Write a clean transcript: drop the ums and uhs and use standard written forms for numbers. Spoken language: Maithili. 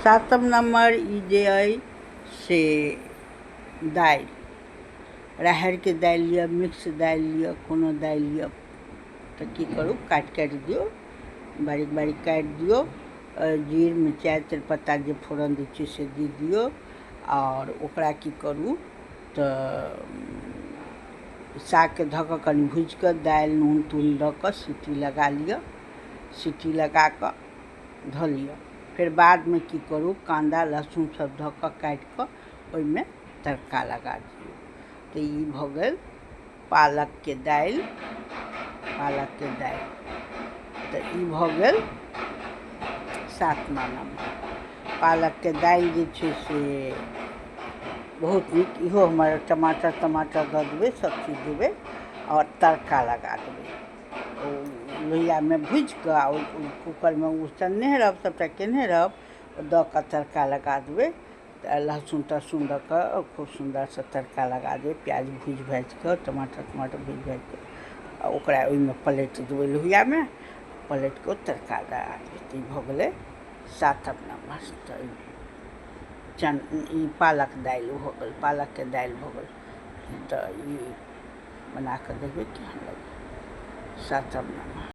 सातम नंबर ई जे अइ से दालि, राहरिके दालि लिअ, मिक्स दालि लिअ, कोनो दालि लिअ तऽ की करू, काटि दियौ, बारीक बारीक काटि दियौ, जीर मिरचाइ तेजपत्ता जे फोरन दै छियै से दे दियौ, आओर ओकरा की करू तऽ सागके धऽ कऽ कनि भूजि कऽ दालि नून तून दऽ कऽ सीटी लगा लिअ, सीटी लगा कऽ धऽ लिअ। फेर बादमे की करू, कांदा लहसुन सब धऽ कऽ काटि कऽ ओहिमे तड़का लगा दियौ। तऽ ई भऽ गेल पालकके दालि, तऽ ई भऽ गेल सातमा नंबर। पालकके दालि जे छै से बहुत नीक, इहो हमर टमाटर दऽ देबै, सबचीज देबै आओर तड़का लगा देबै। ओ लोहियामे भुजि कऽ ओ कूकरमे उसनने रहब, सबटा केने रहब, दऽ कऽ तड़का लगा देबै, लहसुन तहसुन दऽ कऽ खूब सुन्दरसँ तड़का लगा देबै, प्याज भूजि भाजि कऽ, टमाटर भूजि भाजि कऽ आ ओकरा ओहिमे पलटि देबै, लोहियामे पलटि कऽ तड़का लगा देबै। तऽ ई भऽ गेलै सातम नंबर। तऽ ई पालक दालि भऽ गेल, पालकके दालि भऽ गेल। तऽ ई बना कऽ देखबै केहन लगै, सातम नंबर।